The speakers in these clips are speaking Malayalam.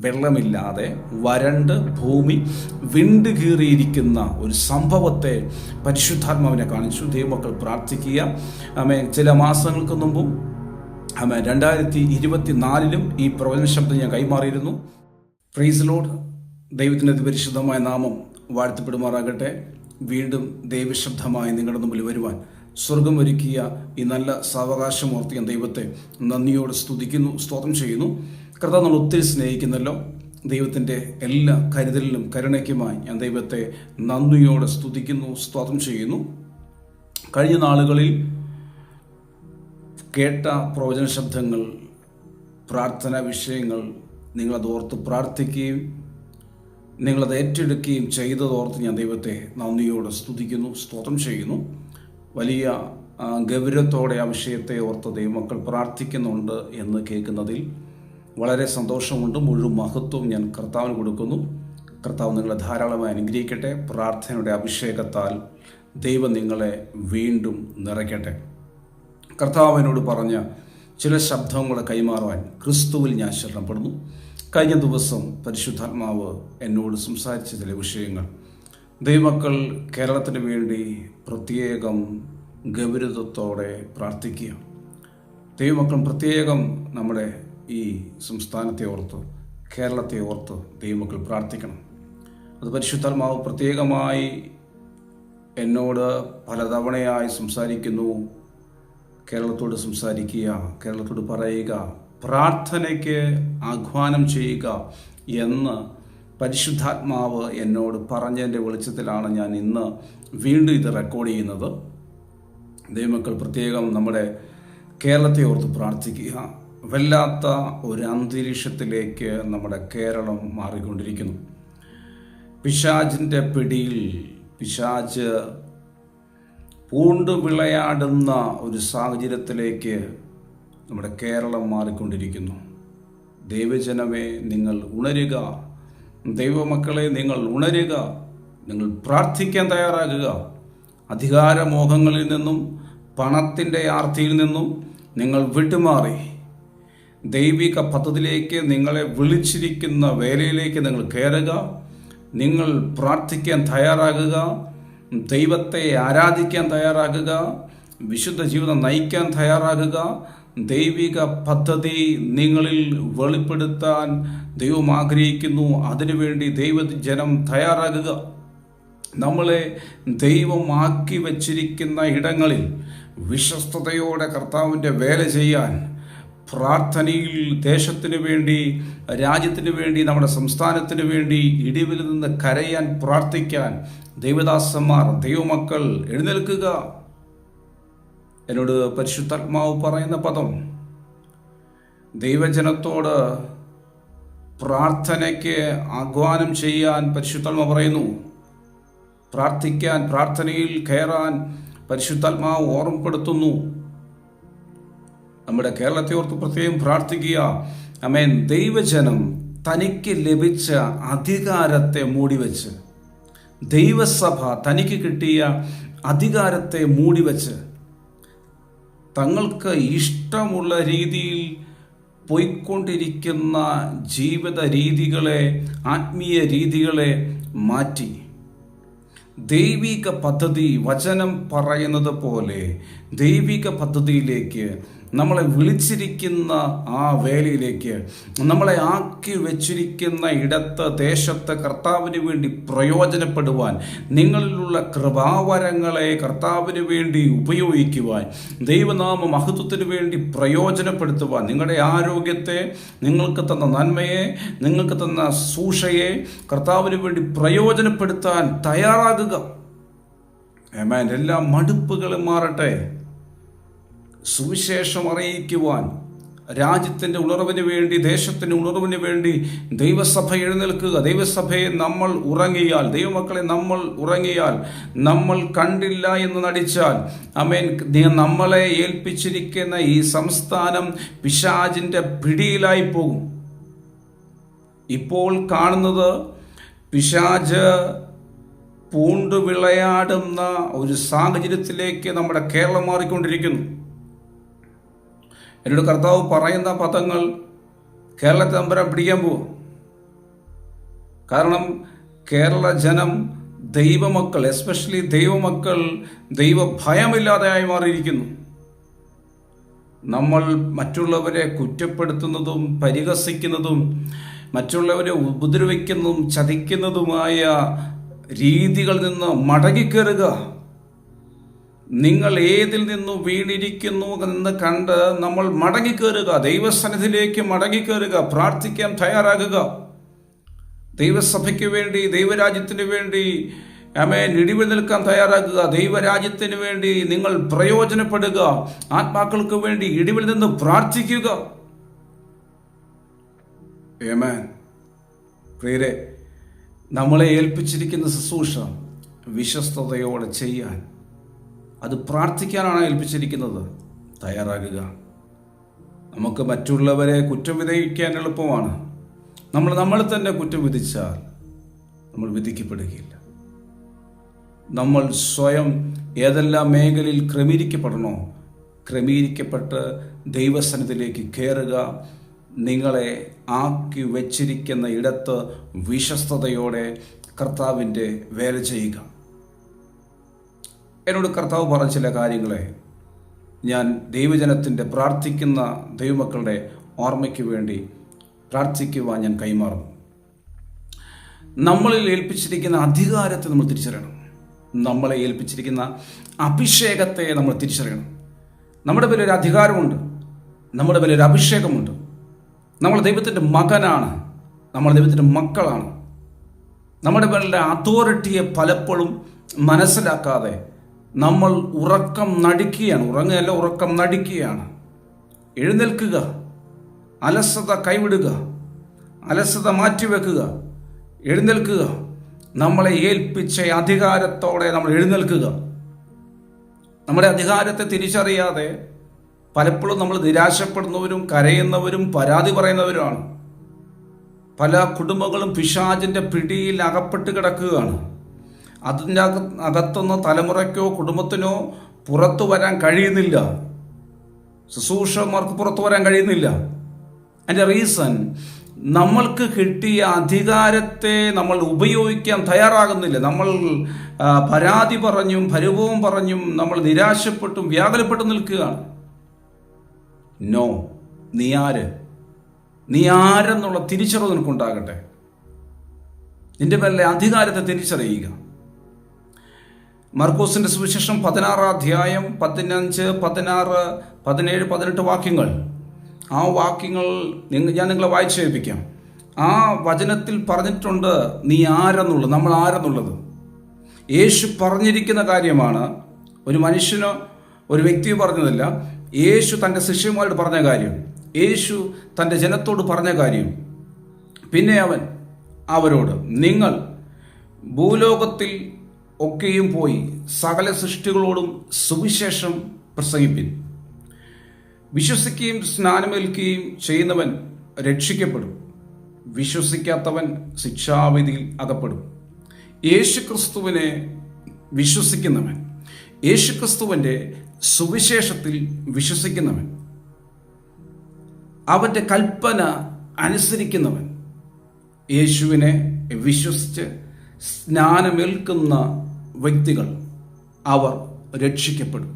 വെള്ളമില്ലാതെ വരണ്ട് ഭൂമി വിണ്ടുകീറിയിരിക്കുന്ന ഒരു സംഭവത്തെ പരിശുദ്ധാത്മാവിനെ കാണിച്ചു. ദൈവമക്കൾ പ്രാർത്ഥിക്കുക. ചില മാസങ്ങൾക്ക് മുമ്പും 2024 ഈ പ്രവചന ശബ്ദം ഞാൻ കൈമാറിയിരുന്നു. Praise Lord. ദൈവത്തിൻ്റെ പരിശുദ്ധമായ നാമം വാഴ്ത്തപ്പെടുമാറാകട്ടെ. വീണ്ടും ദൈവശബ്ദമായി നിങ്ങളുടെ മുമ്പിൽ വരുവാൻ സ്വർഗം ഒരുക്കിയ ഈ നല്ല സാവകാശം ഓർത്ത് ഞാൻ ദൈവത്തെ നന്ദിയോടെ സ്തുതിക്കുന്നു, സ്തോത്രം ചെയ്യുന്നു. കർത്താവ് നമ്മൾ ഒത്തിരി സ്നേഹിക്കുന്നല്ലോ. ദൈവത്തിൻ്റെ എല്ലാ കരുതലിലും കരുണയ്ക്കുമായി ഞാൻ ദൈവത്തെ നന്ദിയോടെ സ്തുതിക്കുന്നു, സ്തോത്രം ചെയ്യുന്നു. കഴിഞ്ഞ നാളുകളിൽ കേട്ട പ്രവചന ശബ്ദങ്ങൾ, പ്രാർത്ഥനാ വിഷയങ്ങൾ, നിങ്ങളത് ഓർത്ത് പ്രാർത്ഥിക്കുകയും നിങ്ങളത് ഏറ്റെടുക്കുകയും ചെയ്തതോർത്ത് ഞാൻ ദൈവത്തെ നന്ദിയോടെ സ്തുതിക്കുന്നു, സ്തോത്രം ചെയ്യുന്നു. വലിയ ഗൗരവത്തോടെ ആ വിഷയത്തെ ഓർത്ത് ദൈവമക്കൾ പ്രാർത്ഥിക്കുന്നുണ്ട് എന്ന് കേൾക്കുന്നതിൽ വളരെ സന്തോഷമുണ്ട്. മുഴുവൻ മഹത്വം ഞാൻ കർത്താവിന് കൊടുക്കുന്നു. കർത്താവ് നിങ്ങളെ ധാരാളമായി അനുഗ്രഹിക്കട്ടെ. പ്രാർത്ഥനയുടെ അഭിഷേകത്താൽ ദൈവം നിങ്ങളെ വീണ്ടും നിറയ്ക്കട്ടെ. കർത്താവിനോട് പറഞ്ഞ ചില ശബ്ദങ്ങളെ കൈമാറുവാൻ ക്രിസ്തുവിൽ ഞാൻ ശരണപ്പെടുന്നു. കഴിഞ്ഞ ദിവസം പരിശുദ്ധാത്മാവ് എന്നോട് സംസാരിച്ച ചില വിഷയങ്ങൾ ദൈവമക്കൾ കേരളത്തിന് വേണ്ടി പ്രത്യേകം ഗൗരവത്തോടെ പ്രാർത്ഥിക്കുക. ദൈവമക്കൾ പ്രത്യേകം നമ്മുടെ ഈ സംസ്ഥാനത്തെ ഓർത്ത്, കേരളത്തെ ഓർത്ത് ദൈവമക്കൾ പ്രാർത്ഥിക്കണം. അത് പരിശുദ്ധാത്മാവ് പ്രത്യേകമായി എന്നോട് പലതവണയായി സംസാരിക്കുന്നു. കേരളത്തോട് സംസാരിക്കുക, കേരളത്തോട് പറയുക, പ്രാർത്ഥനയ്ക്ക് ആഹ്വാനം ചെയ്യുക എന്ന് പരിശുദ്ധാത്മാവ് എന്നോട് പറഞ്ഞതിൻ്റെ വെളിച്ചത്തിലാണ് ഞാൻ ഇന്ന് വീണ്ടും ഇത് റെക്കോർഡ് ചെയ്യുന്നത്. ദൈവമക്കൾ പ്രത്യേകം നമ്മുടെ കേരളത്തെ ഓർത്ത് പ്രാർത്ഥിക്കുക. വല്ലാത്ത ഒരു അന്തരീക്ഷത്തിലേക്ക് നമ്മുടെ കേരളം മാറിക്കൊണ്ടിരിക്കുന്നു. പിശാചിൻ്റെ പിടിയിൽ പിശാച് പൂണ്ടു വിളയാടുന്ന ഒരു സാഹചര്യത്തിലേക്ക് നമ്മുടെ കേരളം മാറിക്കൊണ്ടിരിക്കുന്നു. ദൈവജനമേ, നിങ്ങൾ ഉണരുക. ദൈവമക്കളെ, നിങ്ങൾ ഉണരുക. നിങ്ങൾ പ്രാർത്ഥിക്കാൻ തയ്യാറാകുക. അധികാരമോഹങ്ങളിൽ നിന്നും പണത്തിൻ്റെ ആർത്തിയിൽ നിന്നും നിങ്ങൾ വിട്ടുമാറി ദൈവിക പദ്ധതിയിലേക്ക്, നിങ്ങളെ വിളിച്ചിരിക്കുന്ന വേലയിലേക്ക് നിങ്ങൾ കയറുക. നിങ്ങൾ പ്രാർത്ഥിക്കാൻ തയ്യാറാകുക. ദൈവത്തെ ആരാധിക്കാൻ തയ്യാറാകുക. വിശുദ്ധ ജീവിതം നയിക്കാൻ തയ്യാറാകുക. ദൈവിക പദ്ധതി നിങ്ങളിൽ വെളിപ്പെടുത്താൻ ദൈവം ആഗ്രഹിക്കുന്നു. അതിനുവേണ്ടി ദൈവജനം തയ്യാറാകുക. നമ്മളെ ദൈവം ആക്കി വച്ചിരിക്കുന്ന ഇടങ്ങളിൽ വിശ്വസ്തയോടെ കർത്താവിൻ്റെ വേല ചെയ്യാൻ, പ്രാർത്ഥനയിൽ ദേശത്തിന് വേണ്ടി, രാജ്യത്തിന് വേണ്ടി, നമ്മുടെ സംസ്ഥാനത്തിന് വേണ്ടി ഇടിവിൽ നിന്ന് കരയാൻ പ്രാർത്ഥിക്കാൻ ദൈവദാസന്മാർ, ദൈവമക്കൾ എഴുന്നേൽക്കുക. എന്നോട് പരിശുദ്ധാത്മാവ് പറയുന്ന പദം, ദൈവജനത്തോട് പ്രാർത്ഥനയ്ക്ക് ആഹ്വാനം ചെയ്യാൻ പരിശുദ്ധാത്മാവ് പറയുന്നു. പ്രാർത്ഥിക്കാൻ, പ്രാർത്ഥനയിൽ കയറാൻ പരിശുദ്ധാത്മാവ് ഓർമ്മപ്പെടുത്തുന്നു. നമ്മുടെ കേരളത്തെ ഓർത്ത് പ്രത്യേകം പ്രാർത്ഥിക്കുക. ആമേൻ. ദൈവജനം തനിക്ക് ലഭിച്ച അധികാരത്തെ മൂടിവെച്ച്, ദൈവസഭ തനിക്ക് കിട്ടിയ അധികാരത്തെ മൂടിവെച്ച് തങ്ങൾക്ക് ഇഷ്ടമുള്ള രീതിയിൽ പോയിക്കൊണ്ടിരിക്കുന്ന ജീവിത രീതികളെ, ആത്മീയ രീതികളെ മാറ്റി ദൈവിക പദ്ധതി, വചനം പറയുന്നത് പോലെ ദൈവിക പദ്ധതിയിലേക്ക്, നമ്മളെ വിളിച്ചിരിക്കുന്ന ആ വേലയിലേക്ക്, നമ്മളെ ആക്കി വെച്ചിരിക്കുന്ന ഇടത്ത്, ദേശത്ത് കർത്താവിന് വേണ്ടി പ്രയോജനപ്പെടുവാൻ, നിങ്ങളിലുള്ള കൃപാവരങ്ങളെ കർത്താവിന് വേണ്ടി ഉപയോഗിക്കുവാൻ, ദൈവനാമ മഹത്വത്തിന് വേണ്ടി പ്രയോജനപ്പെടുത്തുവാൻ, നിങ്ങളുടെ ആരോഗ്യത്തെ, നിങ്ങൾക്ക് തന്ന നന്മയെ, നിങ്ങൾക്ക് തന്ന സൂക്ഷയെ കർത്താവിന് വേണ്ടി പ്രയോജനപ്പെടുത്താൻ തയ്യാറാകുക. ആമേൻ. എല്ലാ മടുപ്പുകളും മാറട്ടെ. സുവിശേഷം അറിയിക്കുവാൻ, രാജ്യത്തിൻ്റെ ഉണർവിന് വേണ്ടി, ദേശത്തിൻ്റെ ഉണർവിന് വേണ്ടി ദൈവസഭ എഴുന്നേൽക്കുക. ദൈവസഭയെ നമ്മൾ ഉറങ്ങിയാൽ, ദൈവമക്കളെ നമ്മൾ ഉറങ്ങിയാൽ, നമ്മൾ കണ്ടില്ല എന്ന് നടിച്ചാൽ, ആമേൻ, നമ്മളെ ഏൽപ്പിച്ചിരിക്കുന്ന ഈ സംസ്ഥാനം പിശാചിൻ്റെ പിടിയിലായി പോകും. ഇപ്പോൾ കാണുന്നത് പിശാച് പൂണ്ടു വിളയാടുന്ന ഒരു സാഹചര്യത്തിലേക്ക് നമ്മുടെ കേരളം മാറിക്കൊണ്ടിരിക്കുന്നു. എന്നോട് കർത്താവ് പറയുന്ന പദങ്ങൾ കേരളത്തെ തമ്പുരാൻ പിടിക്കാൻ പോവും. കാരണം കേരള ജനം ദൈവമക്കൾ, എസ്പെഷ്യലി ദൈവമക്കൾ ദൈവഭയമില്ലാതെയായി മാറിയിരിക്കുന്നു. നമ്മൾ മറ്റുള്ളവരെ കുറ്റപ്പെടുത്തുന്നതും പരിഹസിക്കുന്നതും മറ്റുള്ളവരെ ഉപദ്രവിക്കുന്നതും ചതിക്കുന്നതുമായ രീതികളിൽ നിന്ന് മടങ്ങിക്കയറുക. നിങ്ങൾ ഏതിൽ നിന്നും വീണിരിക്കുന്നു എന്ന് കണ്ട് നമ്മൾ മടങ്ങിക്കയറുക, ദൈവസന്നിധിയിലേക്ക് മടങ്ങിക്കയറുക, പ്രാർത്ഥിക്കാൻ തയ്യാറാകുക. ദൈവസഭയ്ക്ക് വേണ്ടി, ദൈവരാജ്യത്തിന് വേണ്ടി ഇടിവിൽ നിൽക്കാൻ തയ്യാറാകുക. ദൈവരാജ്യത്തിന് വേണ്ടി നിങ്ങൾ പ്രയോജനപ്പെടുക. ആത്മാക്കൾക്ക് വേണ്ടി ഇടിവിൽ നിന്ന് പ്രാർത്ഥിക്കുക. ആമേൻ. പ്രിയരെ, നമ്മളെ ഏൽപ്പിച്ചിരിക്കുന്ന ശുശ്രൂഷ വിശ്വസ്തയോടെ ചെയ്യാൻ, അത് പ്രാർത്ഥിക്കാനാണ് ഏൽപ്പിച്ചിരിക്കുന്നത്. തയ്യാറാകുക. നമുക്ക് മറ്റുള്ളവരെ കുറ്റം വിധിക്കാൻ എളുപ്പമാണ്. നമ്മൾ തന്നെ കുറ്റം വിധിച്ചാൽ നമ്മൾ വിധിക്കപ്പെടുകയില്ല. നമ്മൾ സ്വയം ഏതെല്ലാം മേഖലയിൽ ക്രമീകരിക്കപ്പെടണോ, ക്രമീകരിക്കപ്പെട്ട് ദൈവസന്നിധിയിലേക്ക് കയറുക. നിങ്ങളെ ആക്കി വച്ചിരിക്കുന്ന ഇടത്ത് വിശ്വസ്തയോടെ കർത്താവിൻ്റെ വേല ചെയ്യുക. എന്നോട് കർത്താവ് പറഞ്ഞ ചില കാര്യങ്ങളെ ഞാൻ ദൈവജനത്തിൻ്റെ, പ്രാർത്ഥിക്കുന്ന ദൈവമക്കളുടെ ഓർമ്മയ്ക്ക് വേണ്ടി പ്രാർത്ഥിക്കുവാൻ ഞാൻ കൈമാറുന്നു. നമ്മളിൽ ഏൽപ്പിച്ചിരിക്കുന്ന അധികാരത്തെ നമ്മൾ തിരിച്ചറിയണം. നമ്മളെ ഏൽപ്പിച്ചിരിക്കുന്ന അഭിഷേകത്തെ നമ്മൾ തിരിച്ചറിയണം. നമ്മുടെ പേരിൽ ഒരു അധികാരമുണ്ട്, നമ്മുടെ പേരിൽ ഒരു അഭിഷേകമുണ്ട്. നമ്മൾ ദൈവത്തിൻ്റെ മകനാണ്, നമ്മൾ ദൈവത്തിൻ്റെ മക്കളാണ്. നമ്മുടെ പേരിലെ അതോറിറ്റിയെ പലപ്പോഴും മനസ്സിലാക്കാതെ നമ്മൾ ഉറക്കം നടിക്കുകയാണ്. ഉറങ്ങുകയല്ല, ഉറക്കം നടിക്കുകയാണ്. എഴുന്നേൽക്കുക, അലസത കൈവിടുക, അലസത മാറ്റിവെക്കുക, എഴുന്നേൽക്കുക. നമ്മളെ ഏൽപ്പിച്ച അധികാരത്തോടെ നമ്മൾ എഴുന്നേൽക്കുക. നമ്മുടെ അധികാരത്തെ തിരിച്ചറിയാതെ പലപ്പോഴും നമ്മൾ നിരാശപ്പെടുന്നവരും കരയുന്നവരും പരാതി പറയുന്നവരുമാണ്. പല കുടുംബങ്ങളും പിശാചിൻ്റെ പിടിയിൽ അകപ്പെട്ട് കിടക്കുകയാണ്. അതിൻ്റെ അകത്തുനിന്ന് തലമുറയ്ക്കോ കുടുംബത്തിനോ പുറത്തു വരാൻ കഴിയുന്നില്ല. ശുശ്രൂഷകന്മാർക്ക് പുറത്തു വരാൻ കഴിയുന്നില്ല. അതിൻ്റെ റീസൺ, നമ്മൾക്ക് കിട്ടിയ അധികാരത്തെ നമ്മൾ ഉപയോഗിക്കാൻ തയ്യാറാകുന്നില്ല. നമ്മൾ പരാതി പറഞ്ഞും പരിഭവം പറഞ്ഞും നമ്മൾ നിരാശപ്പെട്ടും വ്യാകുലപ്പെട്ടും നിൽക്കുകയാണ്. നോ, നീ ആരെന്നുള്ള തിരിച്ചറിവ് നിനക്കുണ്ടാകട്ടെ. നിന്റെ മേലെ അധികാരത്തെ തിരിച്ചറിയുക. മർക്കോസിന്റെ സുവിശേഷം 16 അധ്യായം 15, 16, 17, 18 വാക്യങ്ങൾ. ആ വാക്യങ്ങൾ ഞാൻ നിങ്ങളെ വായിച്ചു കേൾപ്പിക്കാം. ആ വചനത്തിൽ പറഞ്ഞിട്ടുണ്ട് നീ ആരെന്നുള്ളത്, നമ്മൾ ആരെന്നുള്ളത്. യേശു പറഞ്ഞിരിക്കുന്ന കാര്യമാണ്. ഒരു മനുഷ്യനോ ഒരു വ്യക്തിയോ പറഞ്ഞതല്ല. യേശു തൻ്റെ ശിഷ്യന്മാരോട് പറഞ്ഞ കാര്യം, യേശു തൻ്റെ ജനത്തോട് പറഞ്ഞ കാര്യം. പിന്നെ അവൻ അവരോട്, നിങ്ങൾ ഭൂലോകത്തിൽ ഒക്കെയും പോയി സകല സൃഷ്ടികളോടും സുവിശേഷം പ്രസംഗിപ്പിൻ. വിശ്വസിക്കുകയും സ്നാനമേൽക്കുകയും ചെയ്യുന്നവൻ രക്ഷിക്കപ്പെടും, വിശ്വസിക്കാത്തവൻ ശിക്ഷാവിധിയിൽ അകപ്പെടും. യേശുക്രിസ്തുവിനെ വിശ്വസിക്കുന്നവൻ, യേശുക്രിസ്തുവിൻ്റെ സുവിശേഷത്തിൽ വിശ്വസിക്കുന്നവൻ, അവൻ്റെ കൽപ്പന അനുസരിക്കുന്നവൻ, യേശുവിനെ വിശ്വസിച്ച് സ്നാനമേൽക്കുന്ന വ്യക്തികൾ അവർ രക്ഷിക്കപ്പെടും.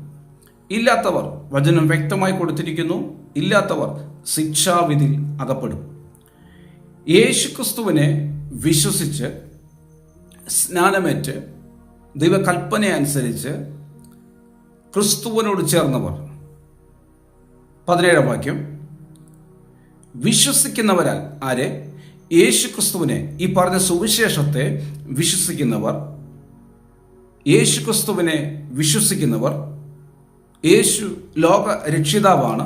ഇല്ലാത്തവർ, വചനം വ്യക്തമായി കൊടുത്തിരിക്കുന്നു, ഇല്ലാത്തവർ ശിക്ഷാവിധിയിൽ അകപ്പെടും. യേശുക്രിസ്തുവിനെ വിശ്വസിച്ച് സ്നാനമേറ്റ് ദൈവകൽപ്പന അനുസരിച്ച് ക്രിസ്തുവിനോട് ചേർന്നവർ, 17 വാക്യം, വിശ്വസിക്കുന്നവരാൽ, ആരെ? യേശുക്രിസ്തുവിനെ, ഈ പറഞ്ഞ സുവിശേഷത്തെ വിശ്വസിക്കുന്നവർ, യേശുക്രിസ്തുവിനെ വിശ്വസിക്കുന്നവർ, യേശു ലോക രക്ഷിതാവാണ്,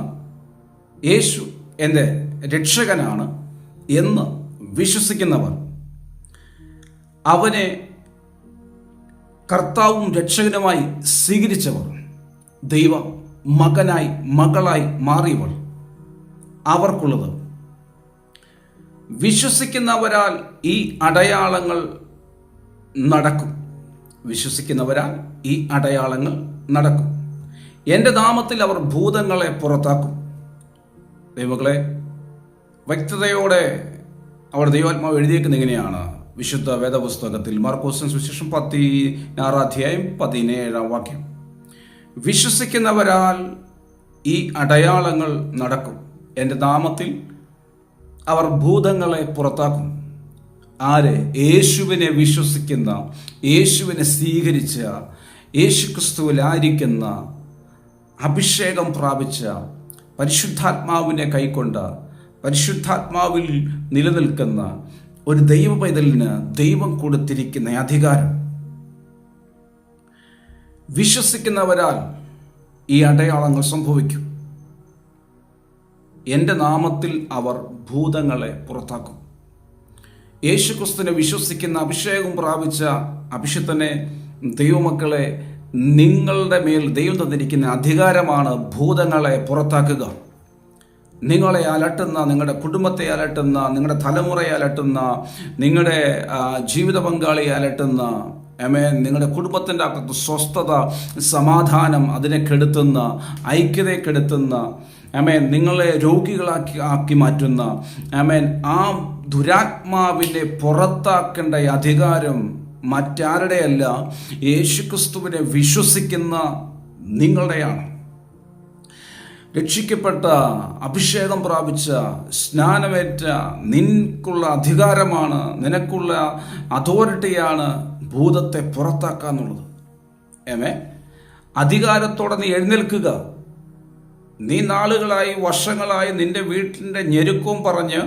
യേശു എൻ്റെ രക്ഷകനാണ് എന്ന് വിശ്വസിക്കുന്നവർ, അവനെ കർത്താവും രക്ഷകനുമായി സ്വീകരിച്ചവർ, ദൈവ മകനായി മകളായി മാറിയവർ, അവർക്കുള്ളത്. വിശ്വസിക്കുന്നവരാൽ ഈ അടയാളങ്ങൾ നടക്കും. വിശ്വസിക്കുന്നവരാൽ ഈ അടയാളങ്ങൾ നടക്കും. എൻ്റെ നാമത്തിൽ അവർ ഭൂതങ്ങളെ പുറത്താക്കും. ദൈവങ്ങളെ, വ്യക്തതയോടെ അവിടെ ദൈവാത്മാവ് എഴുതിയേക്കുന്നത് എങ്ങനെയാണ്? വിശുദ്ധ വേദപുസ്തകത്തിൽ മാർക്കോസിന് സുവിശേഷം 16:17 വിശ്വസിക്കുന്നവരാൽ ഈ അടയാളങ്ങൾ നടക്കും. എൻ്റെ നാമത്തിൽ അവർ ഭൂതങ്ങളെ പുറത്താക്കും. ആര്? യേശുവിനെ വിശ്വസിക്കുന്ന, യേശുവിനെ സ്വീകരിച്ച, യേശുക്രിസ്തുവിലായിരിക്കുന്ന, അഭിഷേകം പ്രാപിച്ച, പരിശുദ്ധാത്മാവിനെ കൈക്കൊണ്ട, പരിശുദ്ധാത്മാവിൽ നിലനിൽക്കുന്ന ഒരു ദൈവ പൈതലിന് ദൈവം കൊടുത്തിരിക്കുന്ന അധികാരം. വിശ്വസിക്കുന്നവരാൽ ഈ അടയാളങ്ങൾ സംഭവിക്കും. എൻ്റെ നാമത്തിൽ അവർ ഭൂതങ്ങളെ പുറത്താക്കും. യേശുക്രിസ്തുവിനെ വിശ്വസിക്കുന്ന, അഭിഷേകം പ്രാപിച്ച അഭിഷിക്തനെ, ദൈവമക്കളെ, നിങ്ങളുടെ മേൽ ദൈവം തന്നിരിക്കുന്ന അധികാരമാണ് ഭൂതങ്ങളെ പുറത്താക്കുക. നിങ്ങളെ അലട്ടുന്ന, നിങ്ങളുടെ കുടുംബത്തെ അലട്ടുന്ന, നിങ്ങളുടെ തലമുറയെ അലട്ടുന്ന, നിങ്ങളുടെ ജീവിത പങ്കാളിയെ അലട്ടുന്ന, നിങ്ങളുടെ കുടുംബത്തിൻ്റെ അകത്ത് സ്വസ്ഥത, സമാധാനം അതിനെ കെടുത്തുന്ന, ഐക്യതയെ കെടുത്തുന്ന, നിങ്ങളെ രോഗികളാക്കി മാറ്റുന്ന, ആ ദുരാത്മാവിനെ പുറത്താക്കേണ്ട അധികാരം മറ്റാരുടെയല്ല, യേശുക്രിസ്തുവിനെ വിശ്വസിക്കുന്ന നിങ്ങളുടെയാണ്. രക്ഷിക്കപ്പെട്ട, അഭിഷേകം പ്രാപിച്ച, സ്നാനമേറ്റ നിനക്കുള്ള അധികാരമാണ്, നിനക്കുള്ള അതോറിറ്റിയാണ് ഭൂതത്തെ പുറത്താക്കാന്നുള്ളത്. അധികാരത്തോടെ നീ എഴുന്നേൽക്കുക. നീ നാളുകളായി, വർഷങ്ങളായി നിന്റെ വീട്ടിൻ്റെ ഞെരുക്കവും പറഞ്ഞ്,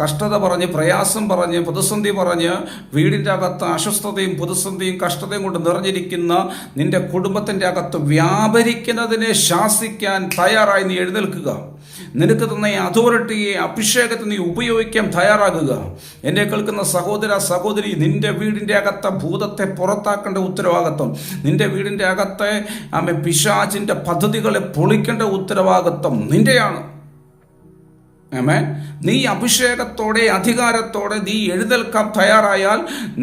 കഷ്ടത പറഞ്ഞ്, പ്രയാസം പറഞ്ഞ്, പ്രതിസന്ധി പറഞ്ഞ്, വീടിൻ്റെ അകത്ത് അസ്വസ്ഥതയും പ്രതിസന്ധിയും കഷ്ടതയും കൊണ്ട് നിറഞ്ഞിരിക്കുന്ന നിന്റെ കുടുംബത്തിൻ്റെ അകത്ത് വ്യാപരിക്കുന്നതിനെ ശാസിക്കാൻ തയ്യാറായി നീ എഴുന്നേൽക്കുക. നിനക്ക് തന്ന ഈ അതോറിറ്റിയെ, അഭിഷേകത്തെ നീ ഉപയോഗിക്കാൻ തയ്യാറാകുക. എന്നെ കേൾക്കുന്ന സഹോദര, സഹോദരി, നിന്റെ വീടിൻ്റെ അകത്തെ ഭൂതത്തെ പുറത്താക്കേണ്ട ഉത്തരവാദിത്വം, നിന്റെ വീടിൻ്റെ അകത്തെ പിശാചിൻ്റെ പദ്ധതികളെ പൊളിക്കേണ്ട ഉത്തരവാദിത്വം നിന്റെയാണ്. നീ അഭിഷേകത്തോടെ, അധികാരത്തോടെ നീ എഴുന്നേൽക്കാൻ തയ്യാറായാൽ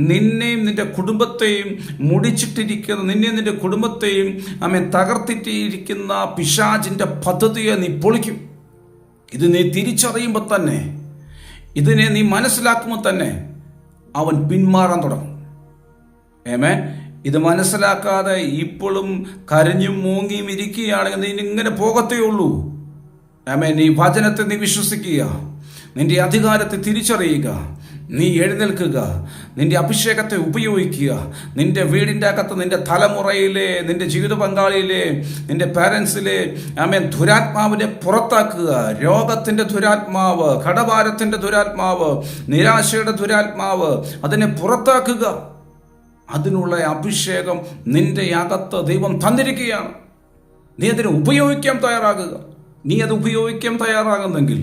നിന്നെയും നിന്റെ കുടുംബത്തെയും മുടിച്ചിട്ടിരിക്കുന്ന, നിന്നെയും നിന്റെ കുടുംബത്തെയും തകർത്തിട്ടിരിക്കുന്ന പിശാചിൻ്റെ പദ്ധതിയെ നീ പൊളിക്കും. ഇത് നീ തിരിച്ചറിയുമ്പോൾ തന്നെ, ഇതിനെ നീ മനസ്സിലാക്കുമ്പോൾ തന്നെ അവൻ പിന്മാറാൻ തുടങ്ങും. ഇത് മനസ്സിലാക്കാതെ ഇപ്പോഴും കരഞ്ഞും മൂങ്ങിയും ഇരിക്കുകയാണെങ്കിൽ നീ ഇങ്ങനെ പോകത്തേ ഉള്ളൂ. നീ വചനത്തെ നീ വിശ്വസിക്കുക, നിന്റെ അധികാരത്തെ തിരിച്ചറിയുക, നീ എഴുന്നേൽക്കുക, നിന്റെ അഭിഷേകത്തെ ഉപയോഗിക്കുക. നിന്റെ വീടിൻ്റെ അകത്ത്, നിന്റെ തലമുറയിലെ, നിന്റെ ജീവിത പങ്കാളിയിലെ, നിന്റെ പാരൻസിലെ ദുരാത്മാവിനെ പുറത്താക്കുക. രോഗത്തിൻ്റെ ദുരാത്മാവ്, കടഭാരത്തിൻ്റെ ദുരാത്മാവ്, നിരാശയുടെ ദുരാത്മാവ്, അതിനെ പുറത്താക്കുക. അതിനുള്ള അഭിഷേകം നിന്റെ അകത്ത് ദൈവം തന്നിരിക്കുകയാണ്. നീ അതിനെ ഉപയോഗിക്കാൻ തയ്യാറാകുക. നീ അത് ഉപയോഗിക്കാൻ തയ്യാറാകുന്നെങ്കിൽ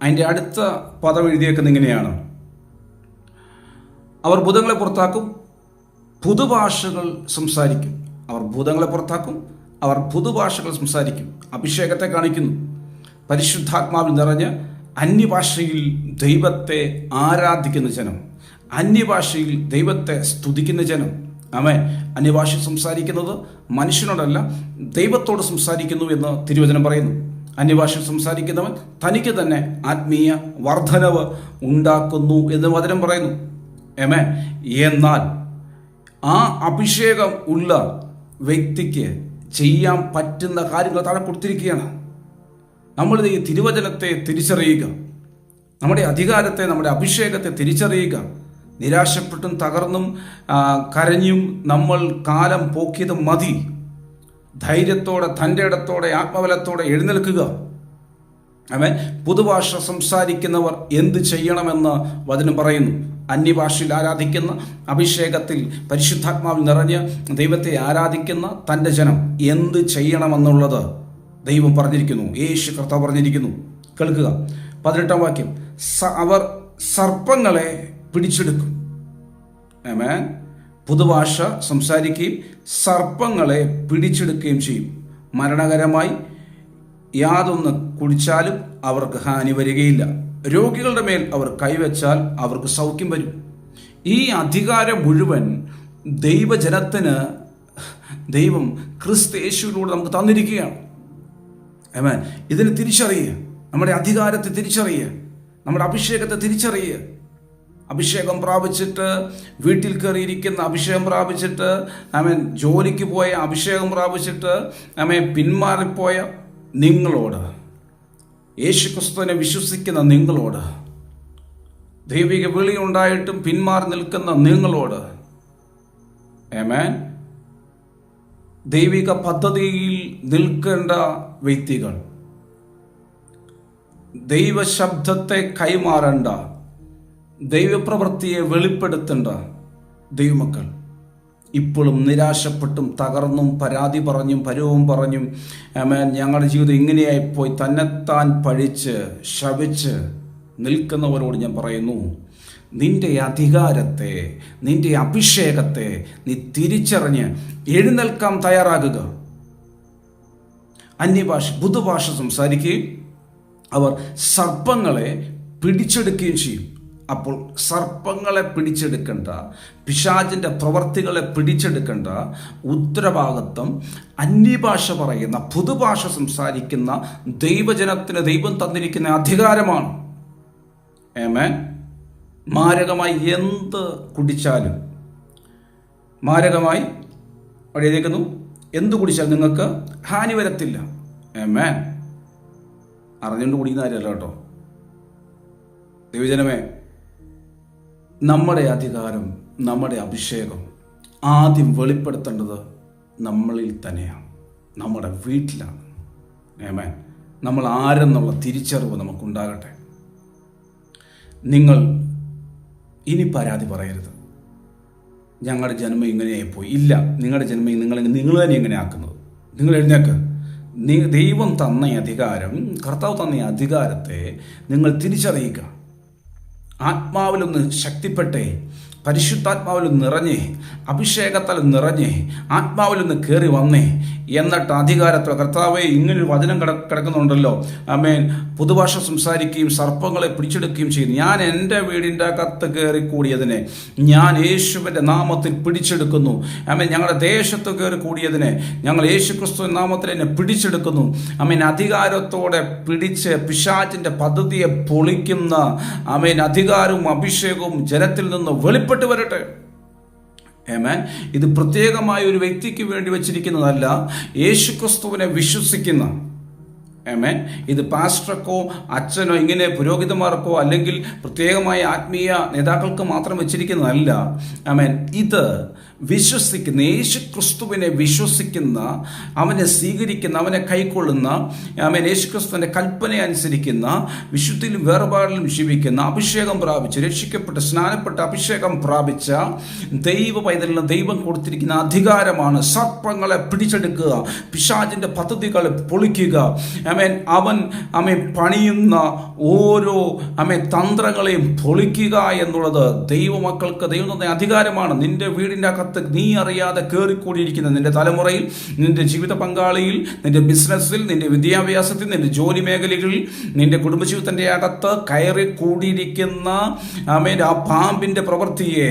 അതിൻ്റെ അടുത്ത പദം എഴുതിയേക്കുന്നത് ഇങ്ങനെയാണ്: അവർ ഭൂതങ്ങളെ പുറത്താക്കും, പുതുഭാഷകൾ സംസാരിക്കും. അവർ ഭൂതങ്ങളെ പുറത്താക്കും, അവർ പുതുഭാഷകൾ സംസാരിക്കും. അഭിഷേകത്തെ കാണിക്കുന്നു. പരിശുദ്ധാത്മാവിൽ നിറഞ്ഞ് അന്യഭാഷയിൽ ദൈവത്തെ ആരാധിക്കുന്ന ജനം, അന്യഭാഷയിൽ ദൈവത്തെ സ്തുതിക്കുന്ന ജനം. അന്യഭാഷ സംസാരിക്കുന്നത് മനുഷ്യനോടല്ല, ദൈവത്തോട് സംസാരിക്കുന്നു എന്ന് തിരുവചനം പറയുന്നു. അന്യഭാഷ സംസാരിക്കുന്നവൻ തനിക്ക് തന്നെ ആത്മീയ വർധനവ് ഉണ്ടാക്കുന്നു എന്ന് വചനം പറയുന്നു. എന്നാൽ ആ അഭിഷേകം ഉള്ള വ്യക്തിക്ക് ചെയ്യാൻ പറ്റുന്ന കാര്യങ്ങൾ താഴെ കൊടുത്തിരിക്കുകയാണ്. നമ്മൾ ഈ തിരുവചനത്തെ തിരിച്ചറിയുക, നമ്മുടെ അധികാരത്തെ, നമ്മുടെ അഭിഷേകത്തെ തിരിച്ചറിയുക. നിരാശപ്പെട്ടും തകർന്നും കരഞ്ഞും നമ്മൾ കാലം പോക്കിയത് മതി. ധൈര്യത്തോടെ, തൻ്റെ ഇടത്തോടെ, ആത്മബലത്തോടെ എഴുന്നേൽക്കുക. പുതുഭാഷ സംസാരിക്കുന്നവർ എന്ത് ചെയ്യണമെന്ന് വചനം പറയുന്നു. അന്യഭാഷയിൽ ആരാധിക്കുന്ന, അഭിഷേകത്തിൽ പരിശുദ്ധാത്മാവിൽ നിറഞ്ഞ് ദൈവത്തെ ആരാധിക്കുന്ന തൻ്റെ ജനം എന്ത് ചെയ്യണമെന്നുള്ളത് ദൈവം പറഞ്ഞിരിക്കുന്നു. യേശു കർത്താവ് പറഞ്ഞിരിക്കുന്നു. കേൾക്കുക 18-ാം വാക്യം: അവർ സർപ്പങ്ങളെ പിടിച്ചെടുക്കും. പുതുഭാഷ സംസാരിക്കുകയും സർപ്പങ്ങളെ പിടിച്ചെടുക്കുകയും ചെയ്യും. മരണകരമായി യാതൊന്ന് കുടിച്ചാലും അവർക്ക് ഹാനി വരികയില്ല. രോഗികളുടെ മേൽ അവർ കൈവച്ചാൽ അവർക്ക് സൗഖ്യം വരും. ഈ അധികാരം മുഴുവൻ ദൈവജനത്തിന് ദൈവം ക്രിസ്തു യേശുവിലൂടെ നമുക്ക് തന്നിരിക്കുകയാണ്. ഇതിനെ തിരിച്ചറിയുക, നമ്മുടെ അധികാരത്തെ തിരിച്ചറിയുക, നമ്മുടെ അഭിഷേകത്തെ തിരിച്ചറിയുക. അഭിഷേകം പ്രാപിച്ചിട്ട് വീട്ടിൽ കയറിയിരിക്കുന്ന, അഭിഷേകം പ്രാപിച്ചിട്ട് ആമേൻ ജോലിക്ക് പോയ, അഭിഷേകം പ്രാപിച്ചിട്ട് ആമേൻ പിന്മാറിപ്പോയ നിങ്ങളോട്, യേശുക്രിസ്തുവിനെ വിശ്വസിക്കുന്ന നിങ്ങളോട്, ദൈവിക വിളി ഉണ്ടായിട്ടും പിന്മാറി നിൽക്കുന്ന നിങ്ങളോട്, ആമേൻ ദൈവിക പദ്ധതിയിൽ നിൽക്കേണ്ട വ്യക്തികൾ, ദൈവശബ്ദത്തെ കൈമാറേണ്ട, ദൈവപ്രവൃത്തിയെ വെളിപ്പെടുത്തേണ്ട ദൈവമക്കൾ ഇപ്പോഴും നിരാശപ്പെട്ടും തകർന്നും പരാതി പറഞ്ഞും പരുവവും പറഞ്ഞും ആമേൻ ഞങ്ങളുടെ ജീവിതം ഇങ്ങനെയായിപ്പോയി തന്നെത്താൻ പഴിച്ച് ശപിച്ച് നിൽക്കുന്നവരോട് ഞാൻ പറയുന്നു, നിന്റെ അധികാരത്തെ, നിന്റെ അഭിഷേകത്തെ നീ തിരിച്ചറിഞ്ഞ് എഴുന്നേൽക്കാൻ തയ്യാറാകുക. അന്യഭാഷ, ബുദ്ധഭാഷ സംസാരിക്കുകയും അവർ സർപ്പങ്ങളെ പിടിച്ചെടുക്കുകയും ചെയ്യും. അപ്പോൾ സർപ്പങ്ങളെ പിടിച്ചെടുക്കേണ്ട, പിശാചിൻ്റെ പ്രവർത്തികളെ പിടിച്ചെടുക്കേണ്ട ഉത്തരവാദിത്വം അന്യഭാഷ പറയുന്ന, പുതുഭാഷ സംസാരിക്കുന്ന ദൈവജനത്തിന് ദൈവം തന്നിരിക്കുന്ന അധികാരമാണ്. ആമേൻ. മാരകമായി എന്ത് കുടിച്ചാലും, മാരകമായി അവിടെ എഴുതിയിരിക്കുന്നു, എന്ത് കുടിച്ചാലും നിങ്ങൾക്ക് ഹാനി വരത്തില്ല. ആമേൻ. അറിഞ്ഞുകൊണ്ട് കുടിക്കുന്ന കാര്യമല്ല കേട്ടോ ദൈവജനമേ. നമ്മുടെ അധികാരം, നമ്മുടെ അഭിഷേകം ആദ്യം വെളിപ്പെടുത്തേണ്ടത് നമ്മളിൽ തന്നെയാണ്, നമ്മുടെ വീട്ടിലാണ്. ആമേൻ. നമ്മൾ ആരെന്നുള്ള തിരിച്ചറിവ് നമുക്കുണ്ടാകട്ടെ. നിങ്ങൾ ഇനി പരാതി പറയരുത്, ഞങ്ങളുടെ ജന്മം ഇങ്ങനെയായിപ്പോയി. ഇല്ല, നിങ്ങളുടെ ജന്മം നിങ്ങൾ തന്നെ ഇങ്ങനെ ആക്കുന്നത്. നിങ്ങൾ എഴുന്നേക്ക്. ദൈവം തന്ന അധികാരം, കർത്താവ് തന്ന അധികാരത്തെ നിങ്ങൾ തിരിച്ചറിയുക. ആത്മാവിലൊന്ന് ശക്തിപ്പെട്ടേ, പരിശുദ്ധാത്മാവിൽ നിറഞ്ഞേ, അഭിഷേകത്താൽ നിറഞ്ഞേ, ആത്മാവിലൊന്ന് കയറി വന്നേ. എന്നിട്ട് അധികാരത്തിൽ കർത്താവെ ഇങ്ങനൊരു വചനം കിടക്കുന്നുണ്ടല്ലോ, ആമേൻ, പുതുഭാഷ സംസാരിക്കുകയും സർപ്പങ്ങളെ പിടിച്ചെടുക്കുകയും ചെയ്യുന്നു. ഞാൻ എൻ്റെ വീടിൻ്റെ അകത്ത് കയറി കൂടിയതിനെ ഞാൻ യേശുവിൻ്റെ നാമത്തിൽ പിടിച്ചെടുക്കുന്നു. ആമേൻ. ഞങ്ങളുടെ ദേശത്ത് കയറി കൂടിയതിനെ ഞങ്ങൾ യേശുക്രിസ്തു നാമത്തിൽ എന്നെ പിടിച്ചെടുക്കുന്നു. ആമേൻ. അധികാരത്തോടെ പിടിച്ച് പിശാചിൻ്റെ പദ്ധതിയെ പൊളിക്കുന്ന ആമേൻ അധികാരവും അഭിഷേകവും ജനത്തിൽ നിന്ന് വെളിപ്പെട്ട് വരട്ടെ. ആമേൻ. ഇത് പ്രത്യേകമായ ഒരു വ്യക്തിക്ക് വേണ്ടി വെച്ചിരിക്കുന്നതല്ല, യേശുക്രിസ്തുവിനെ വിശ്വസിക്കുന്ന, ആമേൻ, ഇത് പാസ്റ്റർക്കോ അച്ഛനോ ഇങ്ങനെ പുരോഹിതന്മാർക്കോ അല്ലെങ്കിൽ പ്രത്യേകമായ ആത്മീയ നേതാക്കൾക്ക് മാത്രം വെച്ചിരിക്കുന്നതല്ല. ആമേൻ. ഇത് വിശ്വസിക്കുന്ന, യേശുക്രിസ്തുവിനെ വിശ്വസിക്കുന്ന, അവനെ സ്വീകരിക്കുന്ന, അവനെ കൈക്കൊള്ളുന്ന, ആമേൻ, യേശുക്രിസ്തുവിൻ്റെ കൽപ്പന അനുസരിക്കുന്ന, വിശുദ്ധിയിലും വേർപാടിലും ജീവിക്കുന്ന, അഭിഷേകം പ്രാപിച്ച് രക്ഷിക്കപ്പെട്ട് സ്നാനപ്പെട്ട് അഭിഷേകം പ്രാപിച്ച ദൈവ പൈതലിന് ദൈവം കൊടുത്തിരിക്കുന്ന അധികാരമാണ് സർപ്പങ്ങളെ പിടിച്ചെടുക്കുക, പിശാചിൻ്റെ പദ്ധതികളെ പൊളിക്കുക. ആമേൻ. അവൻ പണിയുന്ന ഓരോ തന്ത്രങ്ങളെയും പൊളിക്കുക എന്നുള്ളത് ദൈവമക്കൾക്ക് ദൈവം തന്ന അധികാരമാണ്. നിന്റെ വീടിൻ്റെ അകത്ത് നീ അറിയാതെ കയറിക്കൂടിയിരിക്കുന്ന നിന്റെ തലമുറയിൽ, നിന്റെ ജീവിത പങ്കാളിയിൽ, നിന്റെ ബിസിനസ്സിൽ, നിന്റെ വിദ്യാഭ്യാസത്തിൽ, നിന്റെ ജോലി മേഖലകളിൽ, നിന്റെ കുടുംബജീവിതത്തിൻ്റെ അകത്ത് കയറി കൂടിയിരിക്കുന്ന ആമേൻ ആ പാമ്പിൻ്റെ പ്രവൃത്തിയെ,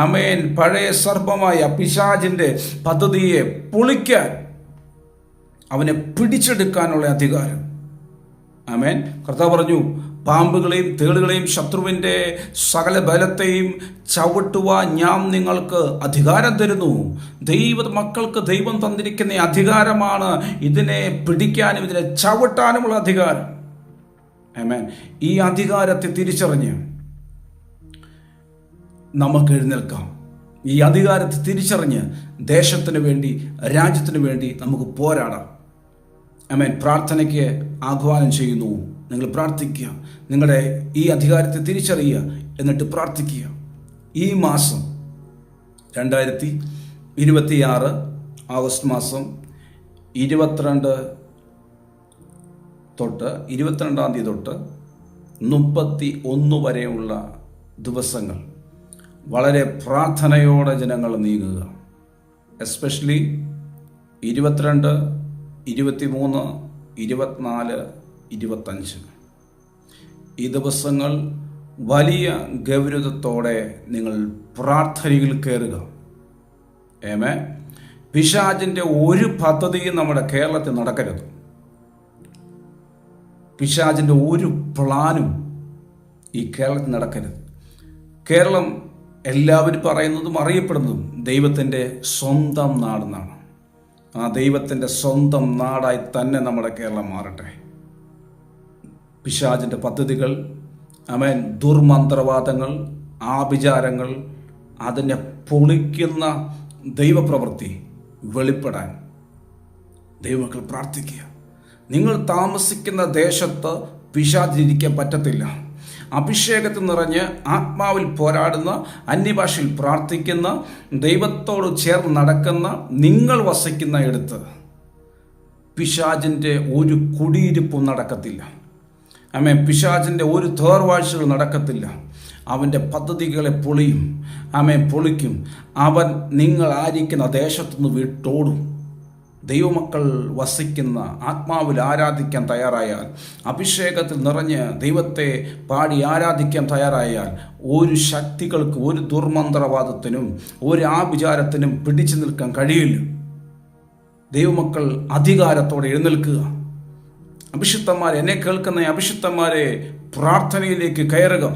ആമേൻ, പഴയ സർപ്പമായ പിശാചിൻ്റെ പദ്ധതിയെ പൊളിക്കാൻ, അവനെ പിടിച്ചെടുക്കാനുള്ള അധികാരം. ആമേൻ. കർത്താവ് പറഞ്ഞു, പാമ്പുകളെയും തേളുകളെയും ശത്രുവിൻ്റെ സകല ബലത്തെയും ചവിട്ടുവാൻ ഞാൻ നിങ്ങൾക്ക് അധികാരം തരുന്നു. ദൈവ മക്കൾക്ക് ദൈവം തന്നിരിക്കുന്ന അധികാരമാണ് ഇതിനെ പിടിക്കാനും ഇതിനെ ചവിട്ടാനുമുള്ള അധികാരം. ആമേൻ. ഈ അധികാരത്തെ തിരിച്ചറിഞ്ഞ് നമുക്ക് എഴുന്നേൽക്കാം. ഈ അധികാരത്തെ തിരിച്ചറിഞ്ഞ് ദേശത്തിന് വേണ്ടി, രാജ്യത്തിന് വേണ്ടി നമുക്ക് പോരാടാം. ആമേൻ. പ്രാർത്ഥനയ്ക്ക് ആഹ്വാനം ചെയ്യുന്നു. നിങ്ങൾ പ്രാർത്ഥിക്കുക, നിങ്ങളുടെ ഈ അധികാരത്തെ തിരിച്ചറിയുക, എന്നിട്ട് പ്രാർത്ഥിക്കുക. ഈ മാസം 2026 ആഗസ്റ്റ് മാസം 22 തൊട്ട് 22-ാം തീയതി തൊട്ട് 31 വരെയുള്ള ദിവസങ്ങൾ വളരെ പ്രാർത്ഥനയോടെ ജനങ്ങൾ നീങ്ങുക. എസ്പെഷ്യലി 22, 23, 24, 25 ഈ ദിവസങ്ങൾ വലിയ ഗൗരവത്തോടെ നിങ്ങൾ പ്രാർത്ഥനയിൽ കയറുക. ആമേൻ. പിശാചിൻ്റെ ഒരു പദ്ധതിയും നമ്മുടെ കേരളത്തിൽ നടക്കരുത്. പിശാചിൻ്റെ ഒരു പ്ലാനും ഈ കേരളത്തിൽ നടക്കരുത്. കേരളം എല്ലാവരും പറയുന്നതും അറിയപ്പെടുന്നതും ദൈവത്തിൻ്റെ സ്വന്തം നാടെന്നാണ്. ആ ദൈവത്തിൻ്റെ സ്വന്തം നാടായി തന്നെ നമ്മുടെ കേരളം മാറട്ടെ. പിശാചിൻ്റെ പദ്ധതികൾ, ദുർമന്ത്രവാദങ്ങൾ, ആഭിചാരങ്ങൾ, അതിനെ പൊളിക്കുന്ന ദൈവപ്രവൃത്തി വെളിപ്പെടാൻ ദൈവമക്കൾ പ്രാർത്ഥിക്കുക. നിങ്ങൾ താമസിക്കുന്ന ദേശത്ത് പിശാചിരിക്കാൻ പറ്റത്തില്ല. അഭിഷേകത്തിൽ നിറഞ്ഞ് ആത്മാവിൽ പോരാടുന്ന, അന്യഭാഷയിൽ പ്രാർത്ഥിക്കുന്ന, ദൈവത്തോട് ചേർന്ന് നടക്കുന്ന നിങ്ങൾ വസിക്കുന്ന ഇടത്ത് പിശാചിൻ്റെ ഒരു കുടിയിരിപ്പും നടക്കത്തില്ല. പിശാചിൻ്റെ ഒരു തേർവാഴ്ചകൾ നടക്കത്തില്ല. അവൻ്റെ പദ്ധതികളെ പൊളിക്കും. അവൻ നിങ്ങൾ ആയിരിക്കുന്ന ദേശത്തുനിന്ന് വിട്ടോടും. ദൈവമക്കൾ വസിക്കുന്ന ആത്മാവിൽ ആരാധിക്കാൻ തയ്യാറായാൽ, അഭിഷേകത്തിൽ നിറഞ്ഞ് ദൈവത്തെ പാടി ആരാധിക്കാൻ തയ്യാറായാൽ, ഒരു ശക്തികൾക്ക്, ഒരു ദുർമന്ത്രവാദത്തിനും ഒരു ആഭിചാരത്തിനും പിടിച്ചു നിൽക്കാൻ കഴിയില്ല. ദൈവമക്കൾ അധികാരത്തോടെ എഴുന്നേൽക്കുക. അഭിഷിക്തന്മാരെ, എന്നെ കേൾക്കുന്ന അഭിഷിക്തന്മാരെ, പ്രാർത്ഥനയിലേക്ക് കയറുക.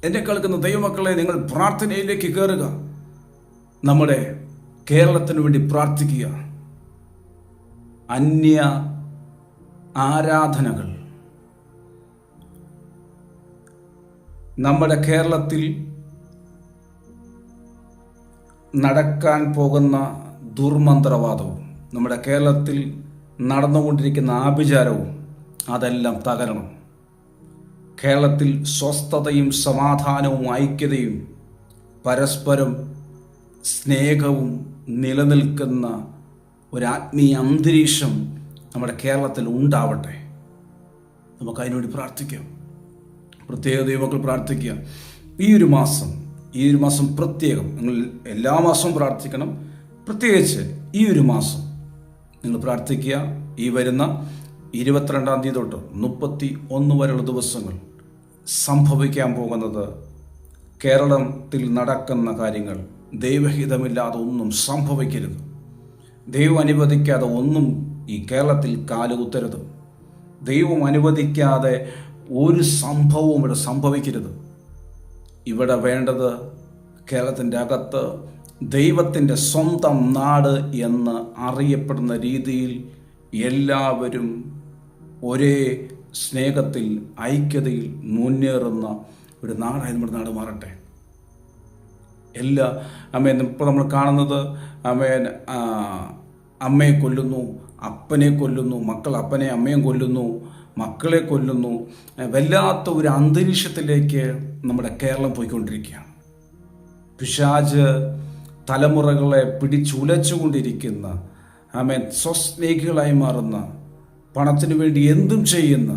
എന്നെ കേൾക്കുന്ന ദൈവമക്കളെ, നിങ്ങൾ പ്രാർത്ഥനയിലേക്ക് കയറുക. നമ്മുടെ കേരളത്തിന് വേണ്ടി പ്രാർത്ഥിക്കുക. അന്യ ആരാധനകൾ നമ്മുടെ കേരളത്തിൽ നടക്കാൻ പോകുന്ന ദുർമന്ത്രവാദവും, നമ്മുടെ കേരളത്തിൽ നടന്നുകൊണ്ടിരിക്കുന്ന ആഭിചാരവും അതെല്ലാം തകരണം. കേരളത്തിൽ സ്വസ്ഥതയും സമാധാനവും ഐക്യതയും പരസ്പരം സ്നേഹവും നിലനിൽക്കുന്ന ഒരാത്മീയ അന്തരീക്ഷം നമ്മുടെ കേരളത്തിൽ ഉണ്ടാവട്ടെ. നമുക്ക് അതിനുവേണ്ടി പ്രാർത്ഥിക്കാം. പ്രത്യേക ദൈവമക്കൾ പ്രാർത്ഥിക്കുക. ഈ ഒരു മാസം പ്രത്യേകം, നിങ്ങൾ എല്ലാ മാസവും പ്രാർത്ഥിക്കണം. പ്രത്യേകിച്ച് ഈ ഒരു മാസം നിങ്ങൾ പ്രാർത്ഥിക്കുക. ഈ വരുന്ന 22-ാം തീയതി തൊട്ട് 31 വരെയുള്ള ദിവസങ്ങൾ സംഭവിക്കാൻ പോകുന്നത്, കേരളത്തിൽ നടക്കുന്ന കാര്യങ്ങൾ ദൈവഹിതമില്ലാതെ ഒന്നും സംഭവിക്കരുത്. ദൈവം അനുവദിക്കാതെ ഒന്നും ഈ കേരളത്തിൽ കാലുകുത്തരുത്. ദൈവം അനുവദിക്കാതെ ഒരു സംഭവവും ഇവിടെ സംഭവിക്കരുത്. ഇവിടെ വേണ്ടത് കേരളത്തിൻ്റെ അകത്ത് ദൈവത്തിൻ്റെ സ്വന്തം നാട് എന്ന് അറിയപ്പെടുന്ന രീതിയിൽ എല്ലാവരും ഒരേ സ്നേഹത്തിൽ, ഐക്യതയിൽ മുന്നേറുന്ന ഒരു നാടായി നമ്മുടെ നാട് മാറട്ടെ. ഇപ്പോൾ നമ്മൾ കാണുന്നത് അമ്മയെ കൊല്ലുന്നു, അപ്പനെ കൊല്ലുന്നു, മക്കൾ അപ്പനെ അമ്മയും കൊല്ലുന്നു, മക്കളെ കൊല്ലുന്നു. വല്ലാത്ത ഒരു അന്തരീക്ഷത്തിലേക്ക് നമ്മുടെ കേരളം പോയിക്കൊണ്ടിരിക്കുകയാണ്. പിശാച് തലമുറകളെ പിടിച്ചുലച്ചുകൊണ്ടിരിക്കുന്ന, സ്വസ്നേഹികളായി മാറുന്ന, പണത്തിനു വേണ്ടി എന്തും ചെയ്യുന്ന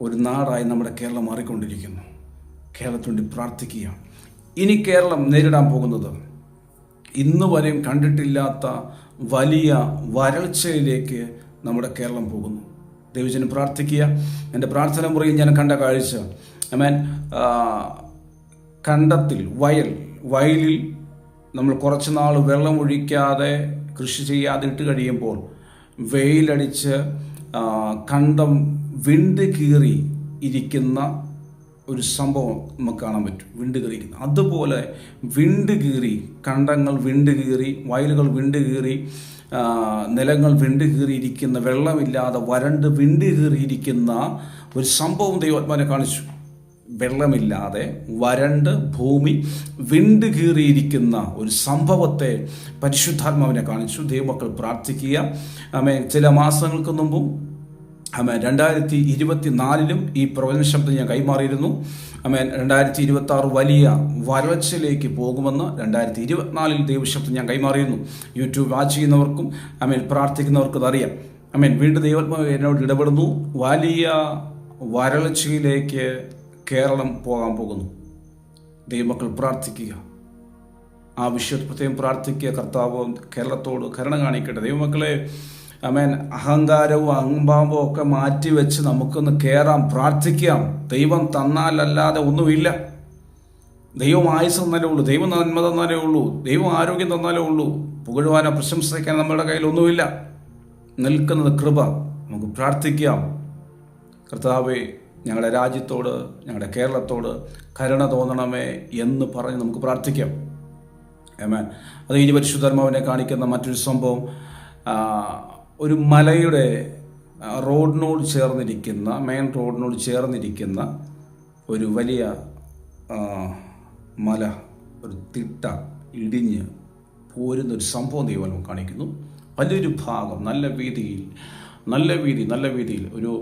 ഒരു നാടായി നമ്മുടെ കേരളം മാറിക്കൊണ്ടിരിക്കുന്നു. കേരളത്തിന് വേണ്ടി പ്രാർത്ഥിക്കുക. ഇനി കേരളം നേരിടാൻ പോകുന്നത് ഇന്ന് വരെയും കണ്ടിട്ടില്ലാത്ത വലിയ വരൾച്ചയിലേക്ക് നമ്മുടെ കേരളം പോകുന്നു. ദൈവജനം പ്രാർത്ഥിക്കുക. എൻ്റെ പ്രാർത്ഥന മുറിയിൽ ഞാൻ കണ്ട കാഴ്ച, കണ്ടത്തിൽ വയലിൽ നമ്മൾ കുറച്ച് നാൾ വെള്ളം ഒഴിക്കാതെ കൃഷി ചെയ്യാതെ ഇട്ട് കഴിയുമ്പോൾ വെയിലടിച്ച് കണ്ടം വിണ്ട് കീറി ഇരിക്കുന്ന ഒരു സംഭവം നമുക്ക് കാണാൻ പറ്റും. വിണ്ട് കീറിയിരിക്കുന്നത് അതുപോലെ വിണ്ട് കീറി, കണ്ടങ്ങൾ വിണ്ട് കീറി, വയലുകൾ വിണ്ട് കീറി, നിലങ്ങൾ വിണ്ട് കീറിയിരിക്കുന്ന, വെള്ളമില്ലാതെ വരണ്ട് വിണ്ട് കീറിയിരിക്കുന്ന ഒരു സംഭവം ദൈവാത്മാവിനെ കാണിച്ചു. വെള്ളമില്ലാതെ വരണ്ട് ഭൂമി വിണ്ട് കീറിയിരിക്കുന്ന ഒരു സംഭവത്തെ പരിശുദ്ധാത്മാവിനെ കാണിച്ചു. ദൈവമക്കൾ പ്രാർത്ഥിക്കുക. ചില മാസങ്ങൾക്ക് മുമ്പും 2024 ഈ പ്രവചന ശബ്ദം ഞാൻ കൈമാറിയിരുന്നു. 2026 വലിയ വരൾച്ചയിലേക്ക് പോകുമെന്ന് 2024 ദൈവശബ്ദം ഞാൻ കൈമാറിയിരുന്നു. യൂട്യൂബ് വാച്ച് ചെയ്യുന്നവർക്കും പ്രാർത്ഥിക്കുന്നവർക്കും അതറിയാം. വീണ്ടും ദൈവാത്മാവ് എന്നോട് ഇടപെടുന്നു. വലിയ വരൾച്ചയിലേക്ക് കേരളം പോകാൻ പോകുന്നു. ദൈവമക്കൾ പ്രാർത്ഥിക്കുക. ആ വിഷയത്തിൽ പ്രത്യേകം പ്രാർത്ഥിക്കുക. കർത്താവ് കേരളത്തോട് കരുണ കാണിക്കട്ടെ. ദൈവമക്കളെ, അഹങ്കാരവും അഹംഭാവവും ഒക്കെ മാറ്റിവെച്ച് നമുക്കൊന്ന് കയറാം, പ്രാർത്ഥിക്കാം. ദൈവം തന്നാലല്ലാതെ ഒന്നുമില്ല. ദൈവം ആയുസ് തന്നാലേ ഉള്ളൂ, ദൈവം നന്മ തന്നാലേ ഉള്ളൂ, ദൈവം ആരോഗ്യം തന്നാലേ ഉള്ളൂ. പുകഴുവാനോ പ്രശംസിക്കാൻ നമ്മുടെ കയ്യിൽ ഒന്നുമില്ല. നിൽക്കുന്നത് കൃപ. നമുക്ക് പ്രാർത്ഥിക്കാം. കർത്താവേ, ഞങ്ങളുടെ രാജ്യത്തോട്, ഞങ്ങളുടെ കേരളത്തോട് കരുണ തോന്നണമേ എന്ന് പറഞ്ഞ് നമുക്ക് പ്രാർത്ഥിക്കാം. ആമേൻ. അത് ഈ പരിശുദ്ധാത്മാവിനെ കാണിക്കുന്ന മറ്റൊരു സംഭവം, ഒരു മലയുടെ റോഡിനോട് ചേർന്നിരിക്കുന്ന, മെയിൻ റോഡിനോട് ചേർന്നിരിക്കുന്ന ഒരു വലിയ മല, ഒരു തിട്ട ഇടിഞ്ഞ് പോരുന്നൊരു സംഭവം ദൈവം കാണിക്കുന്നു. വലിയൊരു ഭാഗം നല്ല വീതിയിൽ ഒരു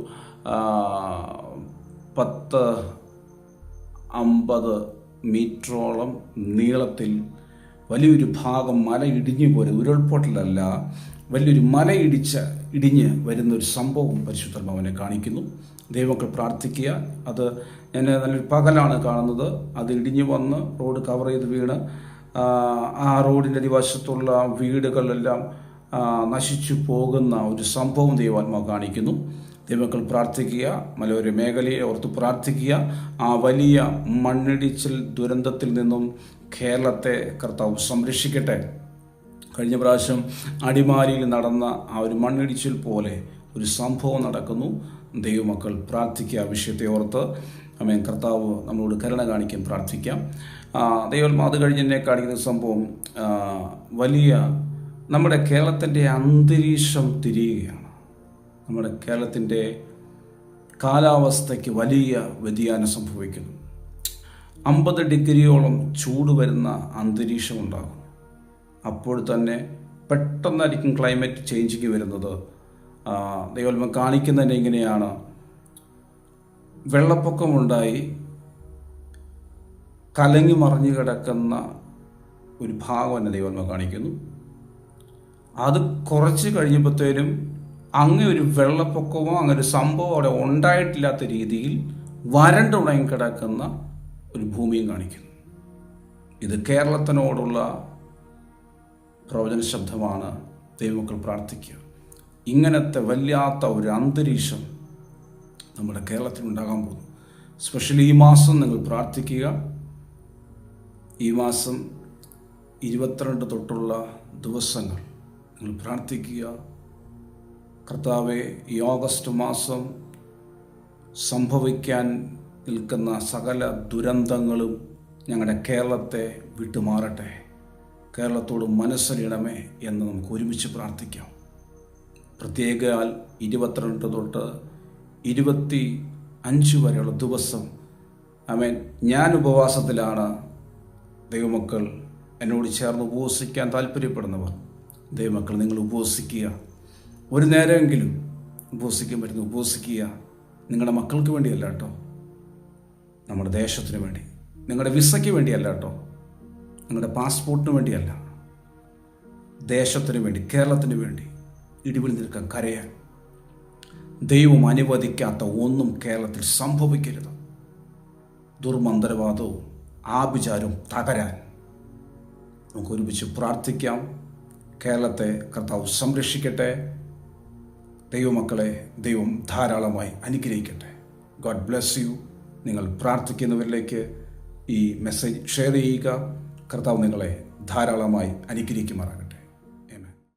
10-50 മീറ്ററോളം നീളത്തിൽ വലിയൊരു ഭാഗം മല ഇടിഞ്ഞു പോരുന്നത്, ഉരുൾപൊട്ടലല്ല, വലിയൊരു മല ഇടിഞ്ഞ് വരുന്നൊരു സംഭവം പരിശുദ്ധാത്മാവിനെ കാണിക്കുന്നു. ദൈവമക്കൾ പ്രാർത്ഥിക്കുക. അത് ഞാൻ നല്ലൊരു പകലാണ് കാണുന്നത്. അത് ഇടിഞ്ഞു വന്ന് റോഡ് കവർ ചെയ്ത് വീണ് ആ റോഡിൻ്റെ അടിവശത്തുള്ള വീടുകളെല്ലാം നശിച്ചു പോകുന്ന ഒരു സംഭവം ദൈവാത്മാവ് കാണിക്കുന്നു. ദൈവമക്കൾ പ്രാർത്ഥിക്കുക. മലയോര മേഖലയെ ഓർത്ത് പ്രാർത്ഥിക്കുക. ആ വലിയ മണ്ണിടിച്ചിൽ ദുരന്തത്തിൽ നിന്നും കേരളത്തെ കർത്താവ് സംരക്ഷിക്കട്ടെ. കഴിഞ്ഞ പ്രാവശ്യം അടിമാലിയിൽ നടന്ന ആ ഒരു മണ്ണിടിച്ചിൽ പോലെ ഒരു സംഭവം നടക്കുന്നു. ദൈവമക്കൾ പ്രാർത്ഥിക്കുക. വിഷയത്തെ ഓർത്ത് ആമേൻ. കർത്താവ് നമ്മളോട് കരുണ കാണിക്കാൻ പ്രാർത്ഥിക്കാം. ദൈവം അത് കഴിഞ്ഞ് എന്നെ കാണിക്കുന്ന സംഭവം, വലിയ നമ്മുടെ കേരളത്തിൻ്റെ അന്തരീക്ഷം തിരിയുകയാണ്. നമ്മുടെ കേരളത്തിൻ്റെ കാലാവസ്ഥയ്ക്ക് വലിയ വ്യതിയാനം സംഭവിക്കുന്നു. 50 ഡിഗ്രിയോളം ചൂട് വരുന്ന അന്തരീക്ഷം ഉണ്ടാകും. അപ്പോൾ തന്നെ പെട്ടെന്നായിരിക്കും ക്ലൈമറ്റ് ചേഞ്ചിങ് വരുന്നത്. ദൈവം കാണിക്കുന്നതിന് എങ്ങനെയാണ്, വെള്ളപ്പൊക്കമുണ്ടായി കലങ്ങി മറിഞ്ഞു കിടക്കുന്ന ഒരു ഭാഗം തന്നെ ദൈവം കാണിക്കുന്നു. അത് കുറച്ച് കഴിഞ്ഞപ്പോഴത്തേനും അങ്ങനെ ഒരു വെള്ളപ്പൊക്കമോ അങ്ങനെ ഒരു സംഭവം അവിടെ ഉണ്ടായിട്ടില്ലാത്ത രീതിയിൽ വരണ്ടുണങ്ങി കിടക്കുന്ന ഒരു ഭൂമിയും കാണിക്കുന്നു. ഇത് കേരളത്തിനോടുള്ള പ്രവചന ശബ്ദമാണ്. ദൈവമക്കൾ പ്രാർത്ഥിക്കുക. ഇങ്ങനത്തെ വല്ലാത്ത ഒരു അന്തരീക്ഷം നമ്മുടെ കേരളത്തിൽ ഉണ്ടാകാൻ പോകുന്നു. സ്പെഷ്യലി ഈ മാസം നിങ്ങൾ പ്രാർത്ഥിക്കുക. ഈ മാസം 22 തൊട്ടുള്ള ദിവസങ്ങൾ നിങ്ങൾ പ്രാർത്ഥിക്കുക. കർത്താവെ, ഈ ഓഗസ്റ്റ് മാസം സംഭവിക്കാൻ നിൽക്കുന്ന സകല ദുരന്തങ്ങളും ഞങ്ങളുടെ കേരളത്തെ വിട്ടുമാറട്ടെ. കേരളത്തോട് മനസ്സറിയണമേ എന്ന് നമുക്ക് ഒരുമിച്ച് പ്രാർത്ഥിക്കാം. പ്രത്യേകാൽ 22 തൊട്ട് 25 വരെയുള്ള ദിവസം ആമേൻ, ഞാൻ ഉപവാസത്തിലാണ്. ദൈവമക്കൾ എന്നോട് ചേർന്ന് ഉപവസിക്കാൻ താല്പര്യപ്പെടുന്നവർ, ദൈവമക്കൾ നിങ്ങൾ ഉപവസിക്കുക. ഒരു നേരമെങ്കിലും ഉപവസിക്കാൻ പറ്റുന്ന ഉപവസിക്കുക. നിങ്ങളുടെ മക്കൾക്ക് വേണ്ടിയല്ല കേട്ടോ, നമ്മുടെ ദേശത്തിന് വേണ്ടി. നിങ്ങളുടെ വിസയ്ക്ക് വേണ്ടിയല്ല കേട്ടോ, നിങ്ങളുടെ പാസ്പോർട്ടിന് വേണ്ടിയല്ല, ദേശത്തിന് വേണ്ടി, കേരളത്തിന് വേണ്ടി ഇടിവിൽ നിൽക്കാൻ, കരയാൻ. ദൈവം അനുവദിക്കാത്ത ഒന്നും കേരളത്തിൽ സംഭവിക്കരുത്. ദുർമന്ത്രവാദവും ആഭിചാരവും തകരാൻ നമുക്ക് ഒരുമിച്ച് പ്രാർത്ഥിക്കാം. കേരളത്തെ കർത്താവ് സംരക്ഷിക്കട്ടെ. ദൈവമക്കളെ ദൈവം ധാരാളമായി അനുഗ്രഹിക്കട്ടെ. God bless you. നിങ്ങൾ പ്രാർത്ഥിക്കുന്നവരിലേക്ക് ഈ മെസ്സേജ് ഷെയർ ചെയ്യുക. കർത്താവ് നിങ്ങളെ ധാരാളമായി അനുഗ്രഹിക്കുമാറാകട്ടെ.